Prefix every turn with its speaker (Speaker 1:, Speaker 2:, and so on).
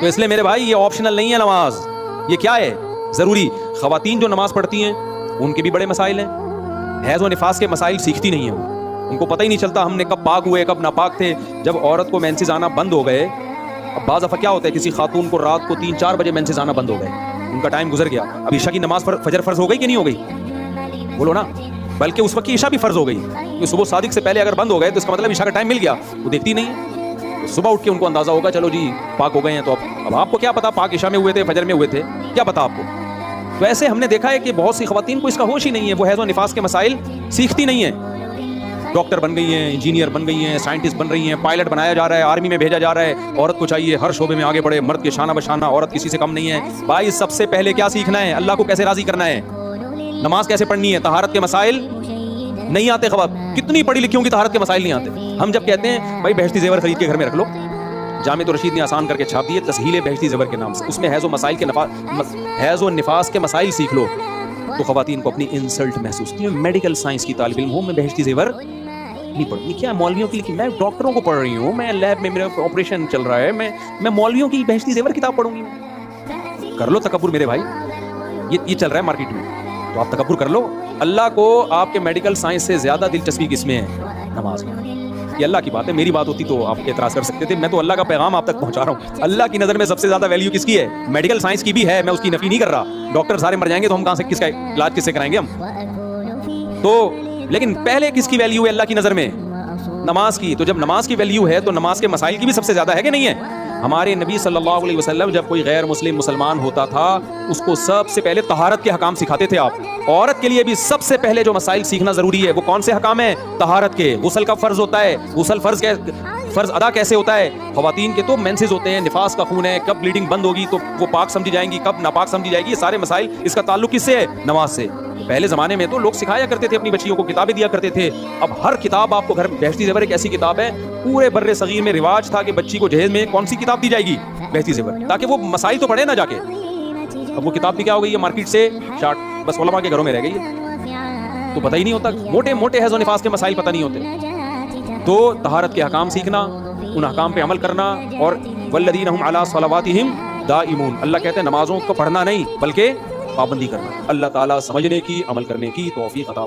Speaker 1: تو اس لیے میرے بھائی یہ آپشنل نہیں ہے نماز، یہ کیا ہے؟ ضروری۔ خواتین جو نماز پڑھتی ہیں ان کے بھی بڑے مسائل ہیں، حیض و نفاس کے مسائل سیکھتی نہیں ہیں، ان کو پتہ ہی نہیں چلتا ہم نے کب پاک ہوئے کب ناپاک تھے۔ جب عورت کو مینسز آنا بند ہو گئے، اب بعض دفعہ کیا ہوتا ہے کسی خاتون کو رات کو 3-4 بجے مینسز آنا بند ہو گئے، ان کا ٹائم گزر گیا، اب عشاء کی نماز فجر فرض ہو گئی کہ نہیں ہو گئی؟ بولو نا، بلکہ اس وقت کی عشاء بھی فرض ہو گئی، کہ صبح صادق سے پہلے اگر بند ہو گئے تو اس کا مطلب عشاء کا ٹائم مل گیا، وہ دیکھتی نہیں ہے۔ صبح اٹھ کے ان کو اندازہ ہوگا چلو جی پاک ہو گئے ہیں، تو اب آپ کو کیا پتا پاک عشاء میں ہوئے تھے فجر میں ہوئے تھے، کیا پتا آپ کو؟ تو ایسے ہم نے دیکھا ہے کہ بہت سی خواتین کو اس کا ہوش ہی نہیں ہے، وہ حیض و نفاس کے مسائل سیکھتی نہیں ہیں، ڈاکٹر بن گئی ہیں، انجینئر بن گئی ہیں، سائنٹسٹ بن رہی ہیں، پائلٹ بنایا جا رہا ہے، آرمی میں بھیجا جا رہا ہے، عورت کو چاہیے ہر شعبے میں آگے بڑھے، مرد کے شانہ بشانہ، عورت کسی سے کم نہیں ہے۔ بھائی سب سے پہلے کیا سیکھنا ہے؟ اللہ کو کیسے راضی کرنا ہے، نماز کیسے پڑھنی ہے، طہارت کے مسائل نہیں آتے۔ کتنی پڑھی لکھیوں کی طہارت کے مسائل نہیں آتے۔ ہم جب کہتے ہیں بھائی بہشتی زیور خرید کے گھر میں رکھ لو، جامع رشید نے آسان کر کے چھاپ دیے تسہیل بہشتی زیور کے نام سے، اس میں حیض و نفاس کے مسائل سیکھ لو، تو خواتین کو اپنی انسلٹ محسوس ہوتی ہے۔ میڈیکل سائنس کی طالب علم ہوں، میں بہشتی زیور نہیں پڑھتی، کیا مولویوں کی لکھی، میں ڈاکٹروں کو پڑھ رہی ہوں، میں لیب میں میرا آپریشن چل رہا ہے، میں مولویوں کی بہشتی زیور کتاب پڑھوں گی؟ کر لو تکبر میرے بھائی، یہ چل رہا ہے مارکیٹ میں، تو آپ تکبر کر لو۔ اللہ کو آپ کے میڈیکل سائنس سے زیادہ دلچسپی کس میں ہے؟ نماز میں۔ یہ اللہ کی بات ہے، میری بات ہوتی تو آپ اعتراض کر سکتے تھے، میں تو اللہ کا پیغام آپ تک پہنچا رہا ہوں۔ اللہ کی نظر میں سب سے زیادہ ویلیو کس کی ہے؟ میڈیکل سائنس کی بھی ہے، میں اس کی نفی نہیں کر رہا، ڈاکٹر سارے مر جائیں گے تو ہم کہاں سے کس کا علاج کس سے کرائیں گے ہم؟ تو لیکن پہلے کس کی ویلیو ہے اللہ کی نظر میں؟ نماز کی۔ تو جب نماز کی ویلیو ہے تو نماز کے مسائل کی بھی سب سے زیادہ ہے کہ نہیں ہے؟ ہمارے نبی صلی اللہ علیہ وسلم جب کوئی غیر مسلم مسلمان ہوتا تھا اس کو سب سے پہلے طہارت کے حکام سکھاتے تھے آپ۔ عورت کے لیے بھی سب سے پہلے جو مسائل سیکھنا ضروری ہے وہ کون سے حکام ہیں؟ طہارت کے۔ غسل کا فرض ہوتا ہے، غسل فرض ادا کیسے ہوتا ہے؟ خواتین کے تو مینسز ہوتے ہیں، نفاس کا خون ہے، کب بلیڈنگ بند ہوگی تو وہ پاک سمجھی جائیں گی، کب ناپاک سمجھی جائے گی، یہ سارے مسائل اس کا تعلق کس سے ہے؟ نماز سے۔ پہلے زمانے میں تو لوگ سکھایا کرتے تھے، اپنی بچیوں کو کتابیں دیا کرتے تھے۔ اب ہر کتاب آپ کو گھر، بہشتی زیور ایک ایسی کتاب ہے، پورے بر صغیر میں رواج تھا کہ بچی کو جہیز میں کون سی کتاب دی جائے گی؟ بہشتی زیور، تاکہ وہ مسائل تو پڑھے نہ جا کے۔ اب وہ کتاب بھی کیا ہو گئی ہے مارکیٹ سے شارٹ، بس علماء کے گھروں میں رہ گئی ہے، تو پتہ ہی نہیں ہوتا، موٹے موٹے حیض و نفاس کے مسائل پتہ نہیں ہوتے۔ تو طہارت کے احکام سیکھنا، ان احکام پہ عمل کرنا، اور والذین هم علی صلواتہم دائمون، اللہ کہتے ہیں نمازوں کو پڑھنا نہیں بلکہ پابندی کرنا۔ اللہ تعالیٰ سمجھنے کی، عمل کرنے کی توفیق عطا